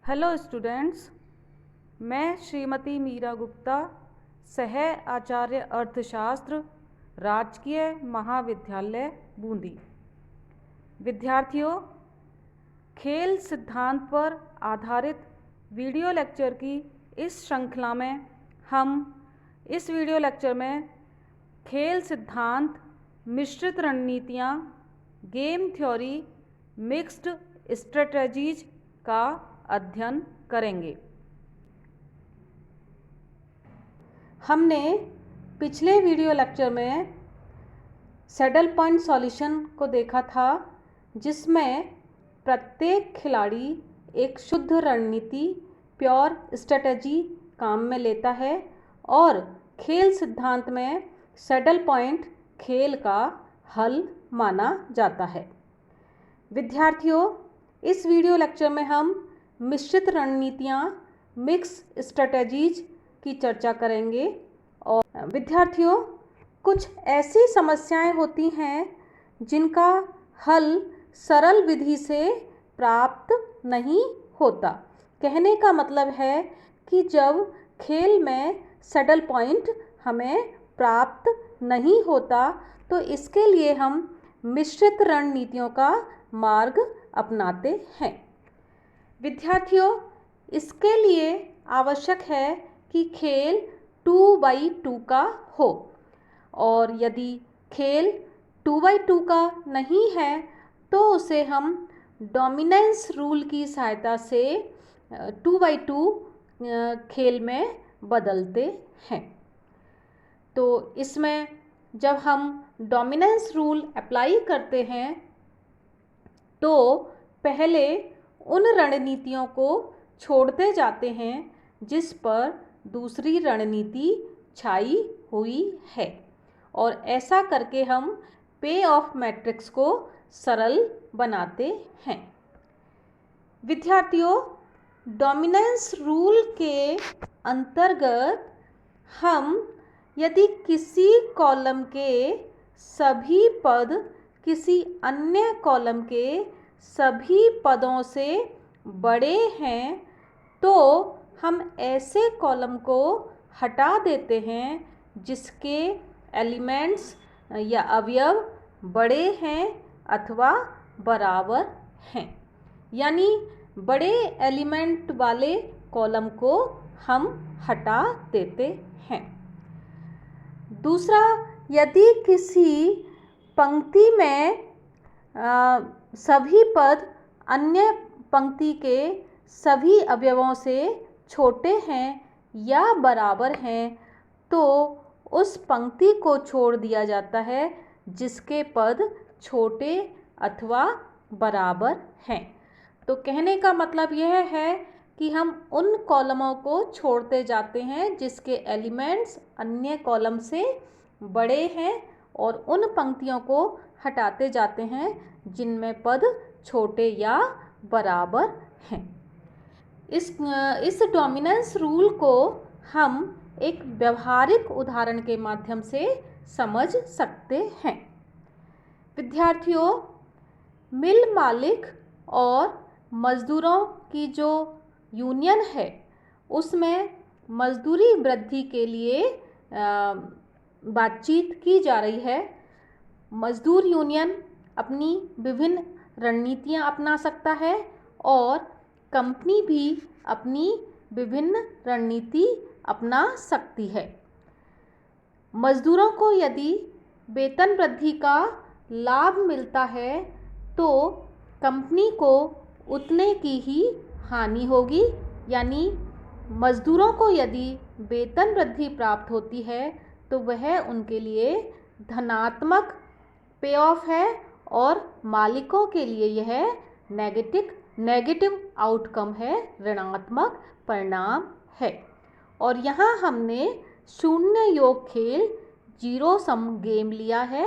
Hello students, मैं श्रीमती मीरा गुप्ता, सह आचार्य अर्थशास्त्र, राजकीय महाविद्यालय बूंदी। विद्यार्थियों, खेल सिद्धांत पर आधारित वीडियो लेक्चर की इस श्रृंखला में हम इस वीडियो लेक्चर में खेल सिद्धांत, मिश्रित रणनीतियाँ, गेम थ्योरी, मिक्स्ड स्ट्रेटजीज का अध्ययन करेंगे। हमने पिछले वीडियो लेक्चर में सैडल पॉइंट सॉल्यूशन को देखा था, जिसमें प्रत्येक खिलाड़ी एक शुद्ध रणनीति, प्योर स्ट्रेटजी काम में लेता है और खेल सिद्धांत में सैडल पॉइंट खेल का हल माना जाता है। विद्यार्थियों, इस वीडियो लेक्चर में हम मिश्रित रणनीतियाँ, मिक्स स्ट्रेटजीज की चर्चा करेंगे। और विद्यार्थियों, कुछ ऐसी समस्याएं होती हैं जिनका हल सरल विधि से प्राप्त नहीं होता। कहने का मतलब है कि जब खेल में सैडल पॉइंट हमें प्राप्त नहीं होता तो इसके लिए हम मिश्रित रणनीतियों का मार्ग अपनाते हैं। विद्यार्थियों, इसके लिए आवश्यक है कि खेल 2x2 का हो, और यदि खेल 2x2 का नहीं है तो उसे हम डोमिनेंस रूल की सहायता से 2x2 खेल में बदलते हैं। तो इसमें जब हम डोमिनेंस रूल अप्लाई करते हैं तो पहले उन रणनीतियों को छोड़ते जाते हैं जिस पर दूसरी रणनीति छाई हुई है, और ऐसा करके हम पे ऑफ मैट्रिक्स को सरल बनाते हैं। विद्यार्थियों, डोमिनेंस रूल के अंतर्गत हम यदि किसी कॉलम के सभी पद किसी अन्य कॉलम के सभी पदों से बड़े हैं तो हम ऐसे कॉलम को हटा देते हैं जिसके एलिमेंट्स या अवयव बड़े हैं अथवा बराबर हैं। यानी बड़े एलिमेंट वाले कॉलम को हम हटा देते हैं। दूसरा, यदि किसी पंक्ति में सभी पद अन्य पंक्ति के सभी अवयवों से छोटे हैं या बराबर हैं तो उस पंक्ति को छोड़ दिया जाता है जिसके पद छोटे अथवा बराबर हैं। तो कहने का मतलब यह है कि हम उन कॉलमों को छोड़ते जाते हैं जिसके एलिमेंट्स अन्य कॉलम से बड़े हैं, और उन पंक्तियों को हटाते जाते हैं जिनमें पद छोटे या बराबर हैं। इस डोमिनेंस रूल को हम एक व्यवहारिक उदाहरण के माध्यम से समझ सकते हैं। विद्यार्थियों, मिल मालिक और मजदूरों की जो यूनियन है उसमें मजदूरी वृद्धि के लिए बातचीत की जा रही है। मजदूर यूनियन अपनी विभिन्न रणनीतियां अपना सकता है और कंपनी भी अपनी विभिन्न रणनीति अपना सकती है। मजदूरों को यदि वेतन वृद्धि का लाभ मिलता है तो कंपनी को उतने की ही हानि होगी। यानी मजदूरों को यदि वेतन वृद्धि प्राप्त होती है तो वह उनके लिए धनात्मक पे ऑफ है, और मालिकों के लिए यह नेगेटिव आउटकम है, ऋणात्मक परिणाम है। और यहाँ हमने शून्य योग खेल, जीरो सम गेम लिया है,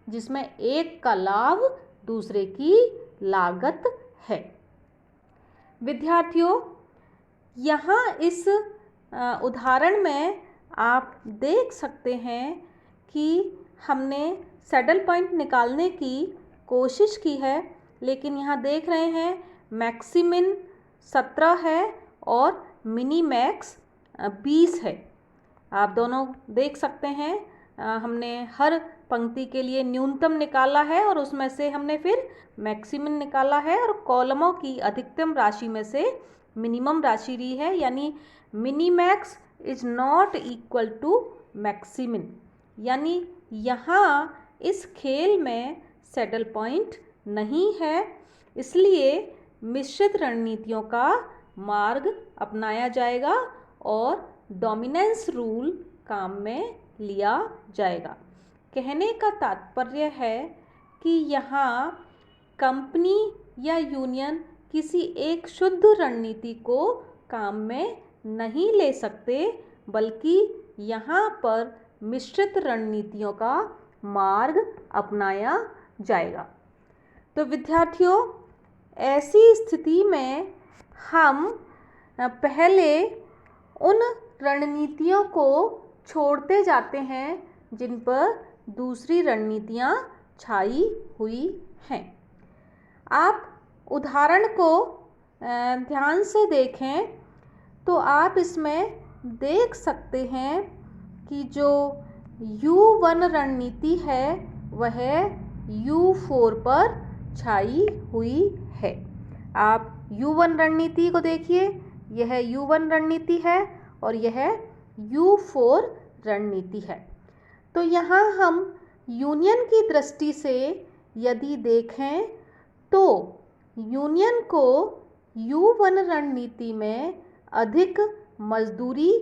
जिसमें एक का लाभ दूसरे की लागत है। विद्यार्थियों, यहाँ इस उदाहरण में आप देख सकते हैं कि हमने सैडल पॉइंट निकालने की कोशिश की है, लेकिन यहाँ देख रहे हैं मैक्सिमिन 17 है और मिनी मैक्स 20 है। आप दोनों देख सकते हैं, हमने हर पंक्ति के लिए न्यूनतम निकाला है और उसमें से हमने फिर मैक्सिमम निकाला है और कॉलमों की अधिकतम राशि में से मिनिमम राशि ली है, यानी mini max is not equal to maximum, यानी यहाँ इस खेल में सैडल पॉइंट नहीं है। इसलिए मिश्रित रणनीतियों का मार्ग अपनाया जाएगा और डोमिनेंस रूल काम में लिया जाएगा। कहने का तात्पर्य है कि यहाँ कंपनी या यूनियन किसी एक शुद्ध रणनीति को काम में नहीं ले सकते, बल्कि यहाँ पर मिश्रित रणनीतियों का मार्ग अपनाया जाएगा। तो विद्यार्थियों, ऐसी स्थिति में हम पहले उन रणनीतियों को छोड़ते जाते हैं जिन पर दूसरी रणनीतियाँ छाई हुई हैं। आप उदाहरण को ध्यान से देखें तो आप इसमें देख सकते हैं कि जो U1 रणनीति है वह U4 पर छाई हुई है। आप U1 रणनीति को देखिए, यह U1 रणनीति है और यह U4 रणनीति है। तो यहाँ हम यूनियन की दृष्टि से यदि देखें तो यूनियन को U1 रणनीति में अधिक मजदूरी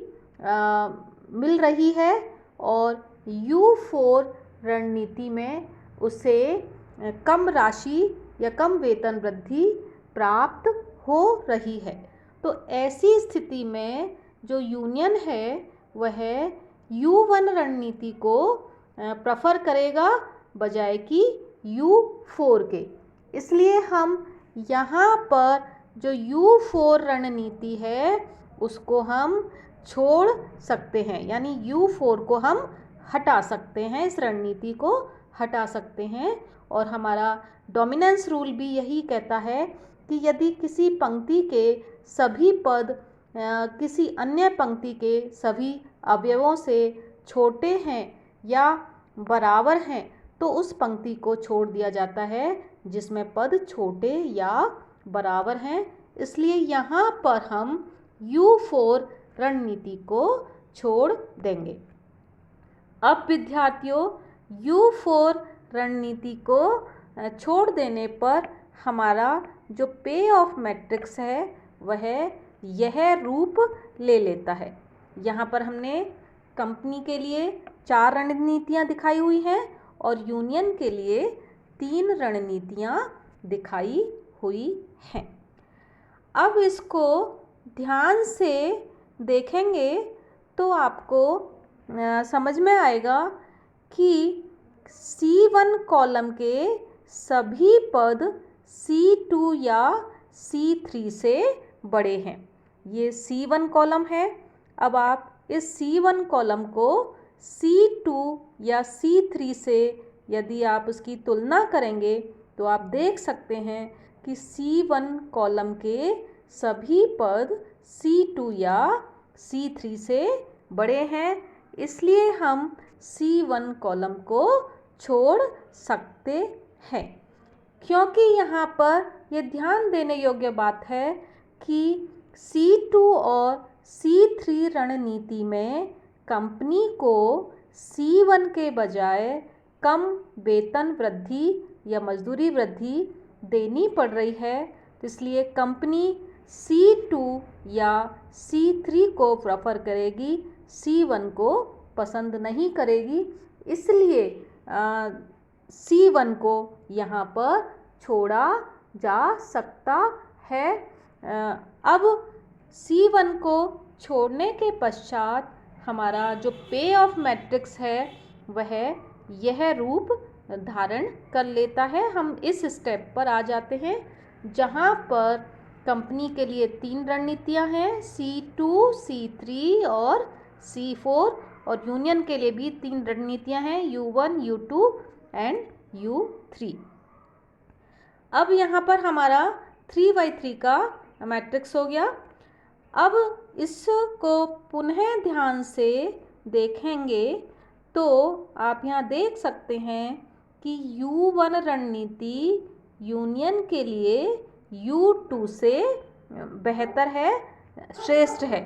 मिल रही है और U4 रणनीति में उसे कम राशि या कम वेतन वृद्धि प्राप्त हो रही है। तो ऐसी स्थिति में जो यूनियन है वह U1 रणनीति को प्रेफर करेगा बजाय कि U4 के। इसलिए हम यहाँ पर जो U4 रणनीति है उसको हम छोड़ सकते हैं, यानी U4 को हम हटा सकते हैं, इस रणनीति को हटा सकते हैं। और हमारा डोमिनेंस रूल भी यही कहता है कि यदि किसी पंक्ति के सभी पद किसी अन्य पंक्ति के सभी अवयवों से छोटे हैं या बराबर हैं तो उस पंक्ति को छोड़ दिया जाता है जिसमें पद छोटे या बराबर हैं। इसलिए यहाँ पर हम U4 रणनीति को छोड़ देंगे। अब विद्यार्थियों, U4 रणनीति को छोड़ देने पर हमारा जो पे ऑफ मैट्रिक्स है वह यह रूप ले लेता है। यहाँ पर हमने कंपनी के लिए 4 रणनीतियाँ दिखाई हुई हैं और यूनियन के लिए 3 रणनीतियाँ दिखाई हुई हैं। अब इसको ध्यान से देखेंगे तो आपको समझ में आएगा कि C1 कॉलम के सभी पद C2 या C3 से बड़े हैं। ये C1 कॉलम है। अब आप इस C1 कॉलम को C2 या C3 से यदि आप उसकी तुलना करेंगे तो आप देख सकते हैं कि C1 कॉलम के सभी पद C2 या C3 से बड़े हैं। इसलिए हम C1 कॉलम को छोड़ सकते हैं, क्योंकि यहाँ पर यह ध्यान देने योग्य बात है कि C2 और C3 रणनीति में कंपनी को C1 के बजाय कम वेतन वृद्धि या मजदूरी वृद्धि देनी पड़ रही है। इसलिए कंपनी C2 या C3 को प्रेफर करेगी, C1 को पसंद नहीं करेगी। इसलिए C1 को यहाँ पर छोड़ा जा सकता है। अब C1 को छोड़ने के पश्चात हमारा जो पे ऑफ मैट्रिक्स है वह यह रूप धारण कर लेता है। हम इस स्टेप पर आ जाते हैं जहाँ पर कंपनी के लिए 3 रणनीतियाँ हैं, C2, C3 और C4, और यूनियन के लिए भी 3 रणनीतियाँ हैं, U1, U2 एंड U3। अब यहाँ पर हमारा 3/3 का मैट्रिक्स हो गया। अब इसको पुनः ध्यान से देखेंगे तो आप यहाँ देख सकते हैं कि U1 रणनीति यूनियन के लिए U2 से बेहतर है, श्रेष्ठ है,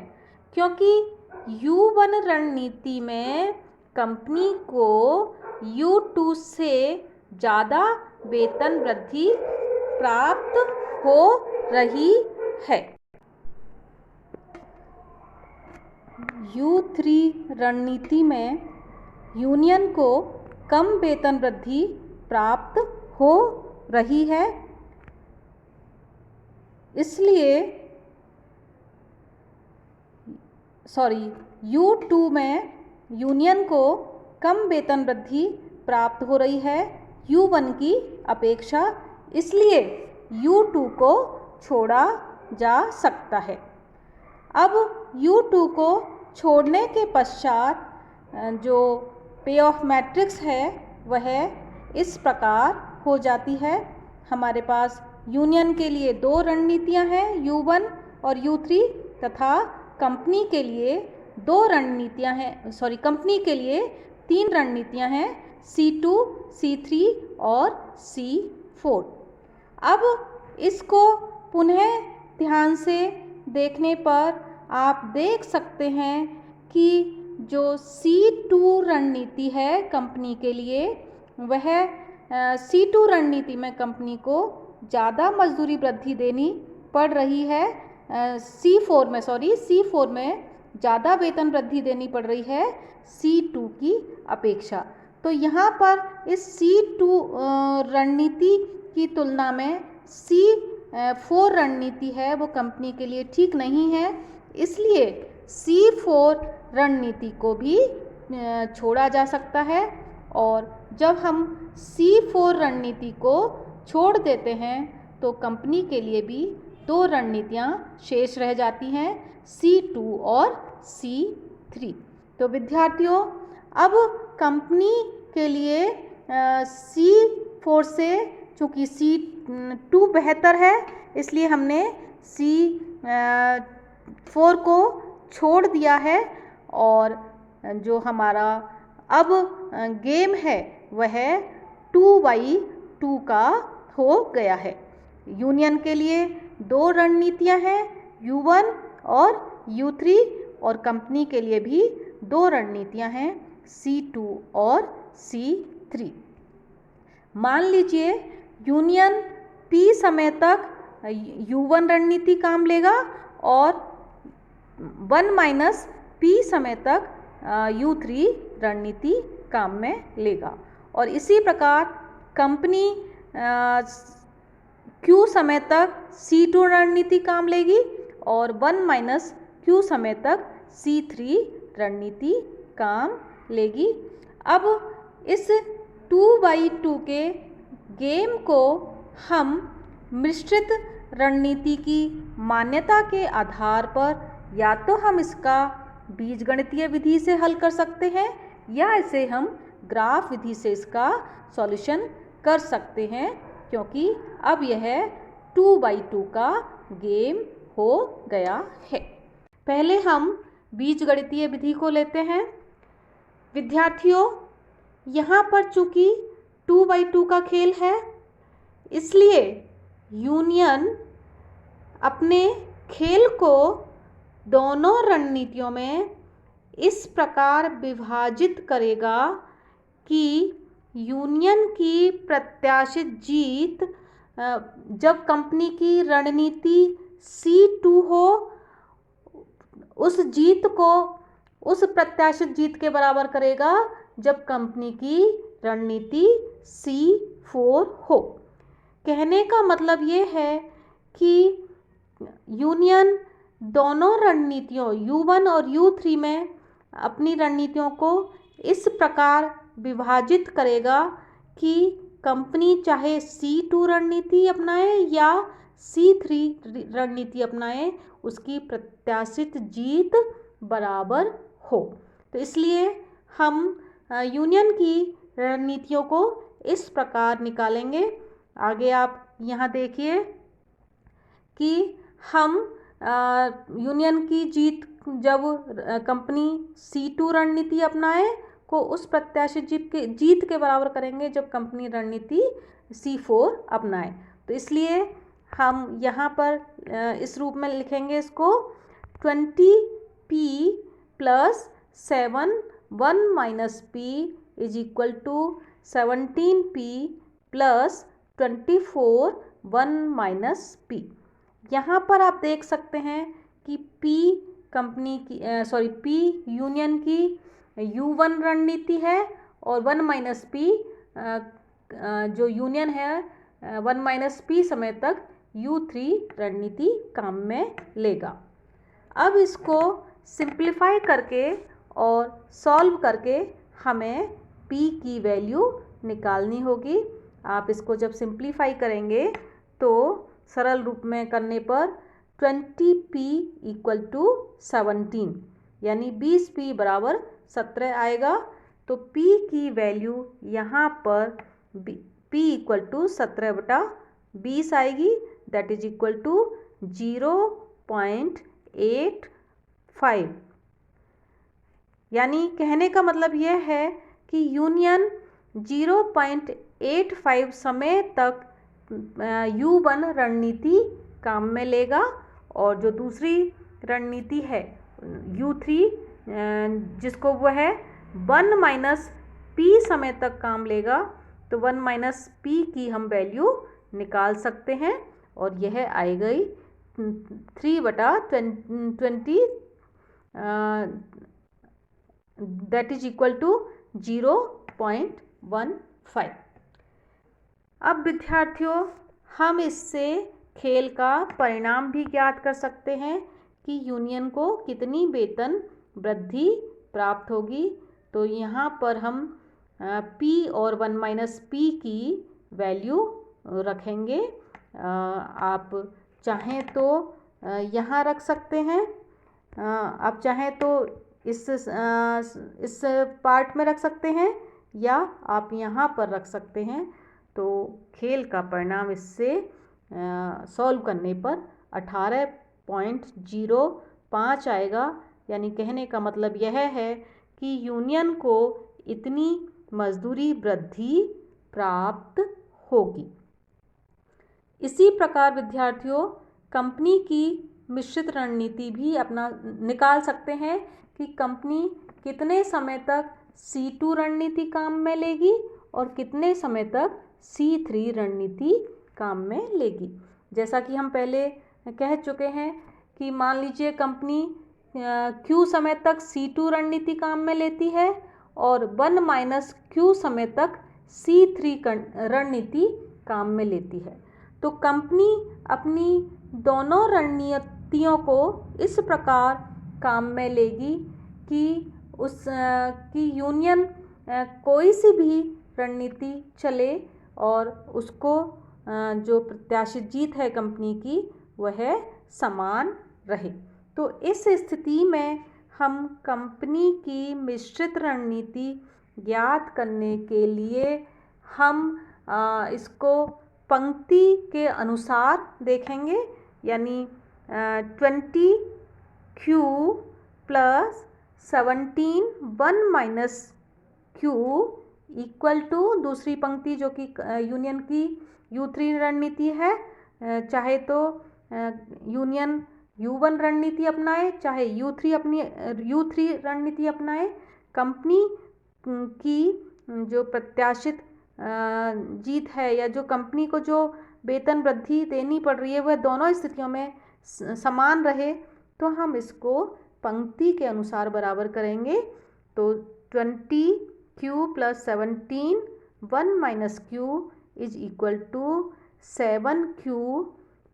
क्योंकि U1 रणनीति में कंपनी को U2 से ज़्यादा वेतन वृद्धि प्राप्त हो रही है। U3 रणनीति में यूनियन को कम वेतन वृद्धि प्राप्त हो रही है, इसलिए U2 में यूनियन को कम वेतन वृद्धि प्राप्त हो रही है U1 की अपेक्षा, इसलिए U2 को छोड़ा जा सकता है। अब U2 को छोड़ने के पश्चात जो पे ऑफ मैट्रिक्स है वह इस प्रकार हो जाती है। हमारे पास यूनियन के लिए 2 रणनीतियां हैं U1 और U3 तथा कंपनी के लिए 2 रणनीतियां हैं, कंपनी के लिए 3 रणनीतियां हैं C2, C3 और C4। अब इसको पुनः ध्यान से देखने पर आप देख सकते हैं कि जो C2 रणनीति है कंपनी के लिए, वह C2 रणनीति में कंपनी को ज़्यादा मजदूरी वृद्धि देनी पड़ रही है। C4 में ज़्यादा वेतन वृद्धि देनी पड़ रही है C2 की अपेक्षा। तो यहाँ पर इस C2 रणनीति की तुलना में C4 रणनीति है वो कंपनी के लिए ठीक नहीं है, इसलिए C4 रणनीति को भी छोड़ा जा सकता है। और जब हम C4 रणनीति को छोड़ देते हैं तो कंपनी के लिए भी 2 रणनीतियाँ शेष रह जाती हैं C2 और C3। तो विद्यार्थियों, अब कंपनी के लिए C4 से चूँकि C2 बेहतर है, इसलिए हमने C4 को छोड़ दिया है और जो हमारा अब गेम है वह 2/2 का हो गया है। यूनियन के लिए 2 रणनीतियां हैं U1 और U3 और कंपनी के लिए भी 2 रणनीतियां हैं C2 और C3। मान लीजिए यूनियन P समय तक U1 रणनीति काम लेगा और 1 - P समय तक U3 रणनीति काम में लेगा, और इसी प्रकार कंपनी Q समय तक C2 रणनीति काम लेगी और 1 - Q समय तक C3 रणनीति काम लेगी। अब इस 2/2 के गेम को हम मिश्रित रणनीति की मान्यता के आधार पर या तो हम इसका बीजगणितीय विधि से हल कर सकते हैं या इसे हम ग्राफ विधि से इसका सॉल्यूशन कर सकते हैं, क्योंकि अब यह 2/2 का गेम हो गया है। पहले हम बीजगणितीय विधि को लेते हैं। विद्यार्थियों, यहाँ पर चूँकि 2/2 का खेल है, इसलिए यूनियन अपने खेल को दोनों रणनीतियों में इस प्रकार विभाजित करेगा कि यूनियन की प्रत्याशित जीत जब कंपनी की रणनीति C2 हो, उस जीत को उस प्रत्याशित जीत के बराबर करेगा जब कंपनी की रणनीति C4 हो। कहने का मतलब ये है कि यूनियन दोनों रणनीतियों U1 और U3 में अपनी रणनीतियों को इस प्रकार विभाजित करेगा कि कंपनी चाहे C2 रणनीति अपनाए या C3 रणनीति अपनाए, उसकी प्रत्याशित जीत बराबर हो। तो इसलिए हम यूनियन की रणनीतियों को इस प्रकार निकालेंगे। आगे आप यहाँ देखिए कि हम यूनियन की जीत जब कंपनी C2 रणनीति अपनाए को उस प्रत्याशित जीत के बराबर करेंगे जब कंपनी रणनीति C4 अपनाए। तो इसलिए हम यहाँ पर इस रूप में लिखेंगे इसको 20p plus 7 1 minus p is equal to 17p plus 24 1 minus p। यहाँ पर आप देख सकते हैं कि P कंपनी की P यूनियन की U1 रणनीति है और 1 माइनस P जो यूनियन है 1 माइनस P समय तक U3 रणनीति काम में लेगा। अब इसको सिंप्लीफाई करके और सॉल्व करके हमें P की वैल्यू निकालनी होगी। आप इसको जब सिंप्लीफाई करेंगे तो सरल रूप में करने पर 20p इक्वल टू 17 यानी 20p बराबर 17 आएगा। तो p की वैल्यू यहाँ पर p इक्वल टू 17/20 आएगी, दैट इज इक्वल टू 0.85। यानी कहने का मतलब यह है कि यूनियन 0.85 समय तक U1 रणनीति काम में लेगा और जो दूसरी रणनीति है U3 जिसको वो है 1 माइनस P समय तक काम लेगा। तो 1 माइनस P की हम वैल्यू निकाल सकते हैं और यह आएगी 3/20 दैट इज इक्वल टू 0.15। अब विद्यार्थियों हम इससे खेल का परिणाम भी ज्ञात कर सकते हैं कि यूनियन को कितनी वेतन वृद्धि प्राप्त होगी। तो यहाँ पर हम P और 1 माइनस P की वैल्यू रखेंगे। आप चाहें तो यहाँ रख सकते हैं, आप चाहें तो इस पार्ट में रख सकते हैं या आप यहाँ पर रख सकते हैं। तो खेल का परिणाम इससे सॉल्व करने पर 18.05 आएगा। यानी कहने का मतलब यह है कि यूनियन को इतनी मजदूरी वृद्धि प्राप्त होगी। इसी प्रकार विद्यार्थियों कंपनी की मिश्रित रणनीति भी अपना निकाल सकते हैं कि कंपनी कितने समय तक C2 रणनीति काम में लेगी और कितने समय तक C3 रणनीति काम में लेगी। जैसा कि हम पहले कह चुके हैं कि मान लीजिए कंपनी Q समय तक C2 रणनीति काम में लेती है और 1 माइनस Q समय तक C3 रणनीति काम में लेती है। तो कंपनी अपनी दोनों रणनीतियों को इस प्रकार काम में लेगी कि यूनियन कोई सी भी रणनीति चले और उसको जो प्रत्याशित जीत है कंपनी की वह समान रहे। तो इस स्थिति में हम कंपनी की मिश्रित रणनीति ज्ञात करने के लिए हम इसको पंक्ति के अनुसार देखेंगे। यानी 20Q plus 17 1 minus Q equal to दूसरी पंक्ति जो कि यूनियन की U3 रणनीति है, चाहे तो यूनियन U1 रणनीति अपनाए चाहे U3 रणनीति अपनाए। कंपनी की जो प्रत्याशित जीत है या जो कंपनी को जो वेतन वृद्धि देनी पड़ रही है वह दोनों स्थितियों में समान रहे। तो हम इसको पंक्ति के अनुसार बराबर करेंगे। तो 20Q plus 17 1 minus Q is equal to 7Q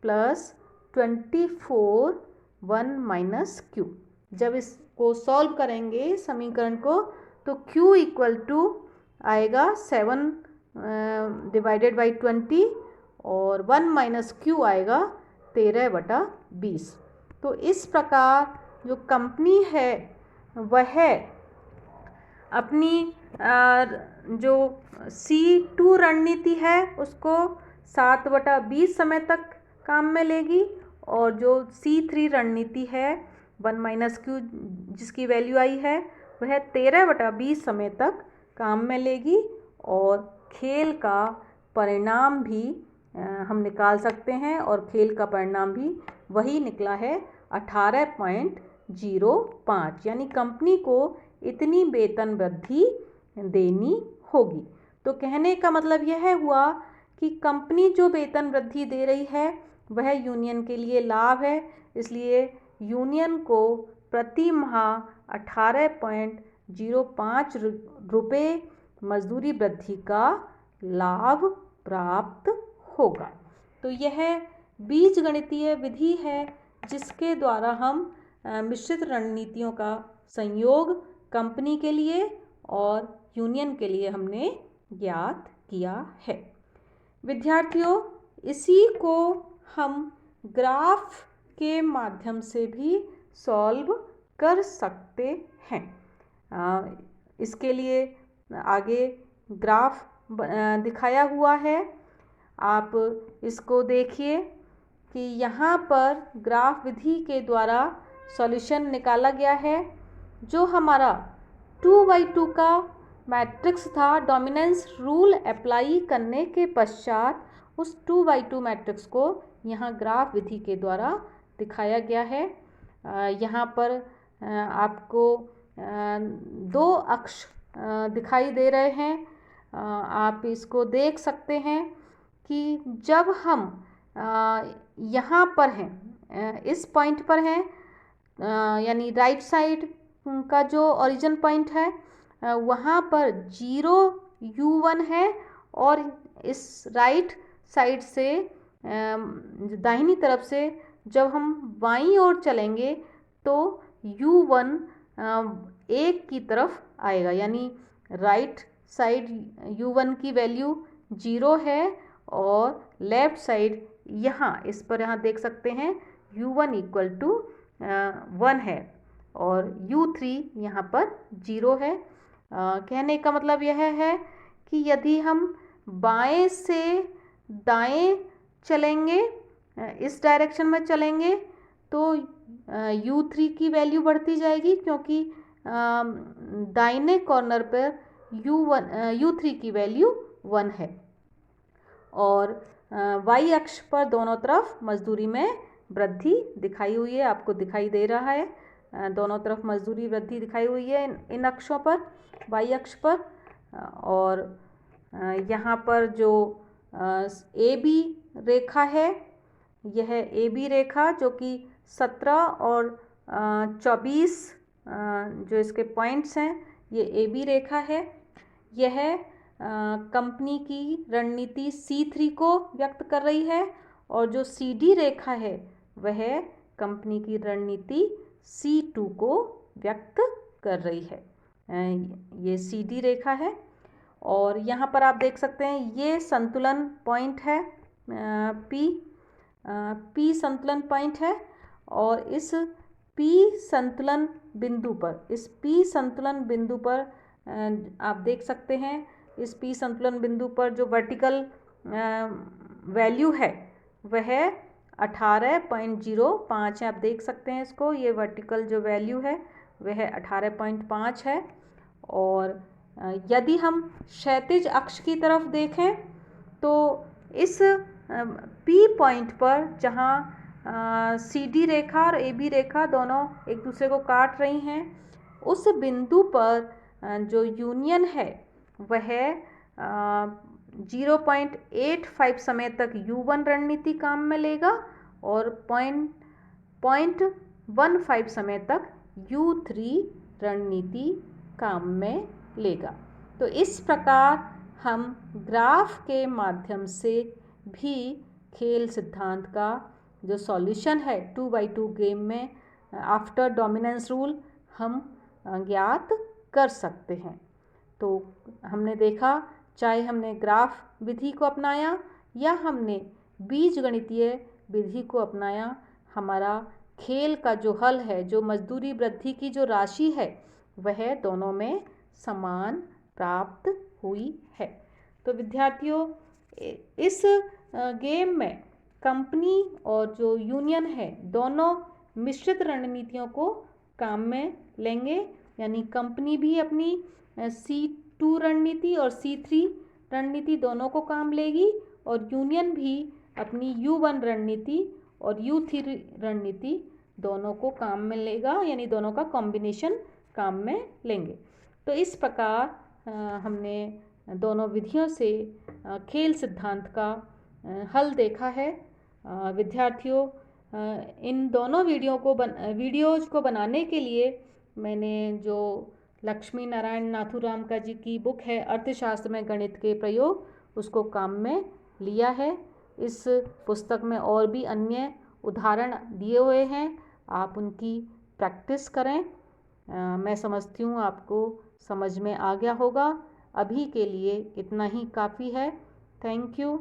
plus 24 1 minus Q। जब इसको सॉल्व करेंगे समीकरण को तो Q इक्वल टू आएगा 7 डिवाइडेड बाई 20 और 1 माइनस Q आएगा 13/20। तो इस प्रकार जो कंपनी है वह अपनी जो C2 रणनीति है उसको 7/20 समय तक काम में लेगी और जो C3 रणनीति है 1 - Q जिसकी वैल्यू आई है वह 13/20 समय तक काम में लेगी और खेल का परिणाम भी हम निकाल सकते हैं और खेल का परिणाम भी वही निकला है 18.05, यानी कंपनी को इतनी वेतन वृद्धि देनी होगी। तो कहने का मतलब यह हुआ कि कंपनी जो वेतन वृद्धि दे रही है वह यूनियन के लिए लाभ है, इसलिए यूनियन को प्रति माह 18.05 रुपये मजदूरी वृद्धि का लाभ प्राप्त होगा। तो यह बीजगणितीय विधि है जिसके द्वारा हम मिश्रित रणनीतियों का संयोग कंपनी के लिए और यूनियन के लिए हमने ज्ञात किया है। विद्यार्थियों, इसी को हम ग्राफ के माध्यम से भी सॉल्व कर सकते हैं। इसके लिए आगे ग्राफ दिखाया हुआ है, आप इसको देखिए कि यहाँ पर ग्राफ विधि के द्वारा सॉल्यूशन निकाला गया है। जो हमारा 2/2 का मैट्रिक्स था, डोमिनेंस रूल अप्लाई करने के पश्चात उस 2/2 मैट्रिक्स को यहाँ ग्राफ विधि के द्वारा दिखाया गया है। यहाँ पर आपको 2 अक्ष दिखाई दे रहे हैं। आप इसको देख सकते हैं कि जब हम यहाँ पर हैं, इस पॉइंट पर हैं, यानी राइट साइड का जो ओरिजिन पॉइंट है वहाँ पर 0 U1 है और इस राइट साइड से दाहिनी तरफ से जब हम बाईं ओर चलेंगे तो U1 1 की तरफ आएगा, यानी राइट साइड U1 की वैल्यू 0 है और लेफ्ट साइड यहाँ इस पर यहाँ देख सकते हैं U1 = 1 है और U3 यहाँ पर 0 है। कहने का मतलब यह है कि यदि हम बाएं से दाएं चलेंगे, इस डायरेक्शन में चलेंगे तो U3 की वैल्यू बढ़ती जाएगी, क्योंकि दाहिने कॉर्नर पर U3 की वैल्यू 1 है और y अक्ष पर दोनों तरफ मजदूरी में वृद्धि दिखाई हुई है, आपको दिखाई दे रहा है। दोनों तरफ मजदूरी वृद्धि दिखाई हुई है इन अक्षों पर, y अक्ष पर। और यहाँ पर जो AB रेखा है, यह AB रेखा जो कि 17 और 24 जो इसके पॉइंट्स हैं, ये AB रेखा है। यह कंपनी की रणनीति C3 को व्यक्त कर रही है और जो CD रेखा है वह कंपनी की रणनीति C2 को व्यक्त कर रही है। ये CD रेखा है और यहाँ पर आप देख सकते हैं ये संतुलन पॉइंट है, P संतुलन पॉइंट है और इस P संतुलन बिंदु पर, इस P संतुलन बिंदु पर आप देख सकते हैं, इस P संतुलन बिंदु पर जो वर्टिकल वैल्यू है वह 18.05 है। आप देख सकते हैं इसको, ये वर्टिकल जो वैल्यू है वह 18.5 है। और यदि हम क्षैतिज अक्ष की तरफ देखें तो इस P पॉइंट पर जहाँ CD रेखा और AB रेखा दोनों एक दूसरे को काट रही हैं, उस बिंदु पर जो यूनियन है वह 0.85 समय तक U1 रणनीति काम में लेगा और 0.15 समय तक U3 रणनीति काम में लेगा। तो इस प्रकार हम ग्राफ के माध्यम से भी खेल सिद्धांत का जो सॉल्यूशन है 2/2 गेम में आफ्टर डोमिनेंस रूल हम ज्ञात कर सकते हैं। तो हमने देखा, चाहे हमने ग्राफ विधि को अपनाया या हमने बीजगणितीय विधि को अपनाया, हमारा खेल का जो हल है, जो मजदूरी वृद्धि की जो राशि है, वह दोनों में समान प्राप्त हुई है। तो विद्यार्थियों, इस गेम में कंपनी और जो यूनियन है दोनों मिश्रित रणनीतियों को काम में लेंगे, यानी कंपनी भी अपनी C2 रणनीति और C3 रणनीति दोनों को काम लेगी और यूनियन भी अपनी U1 रणनीति और U3 रणनीति दोनों को काम में लेगा, यानी दोनों का कॉम्बिनेशन काम में लेंगे। तो इस प्रकार हमने दोनों विधियों से खेल सिद्धांत का हल देखा है। विद्यार्थियों, इन दोनों वीडियोज़ को बनाने के लिए मैंने जो लक्ष्मी नारायण नाथुराम का जी की बुक है अर्थशास्त्र में गणित के प्रयोग, उसको काम में लिया है। इस पुस्तक में और भी अन्य उदाहरण दिए हुए हैं, आप उनकी प्रैक्टिस करें। मैं समझती हूँ आपको समझ में आ गया होगा। अभी के लिए इतना ही काफ़ी है। Thank you.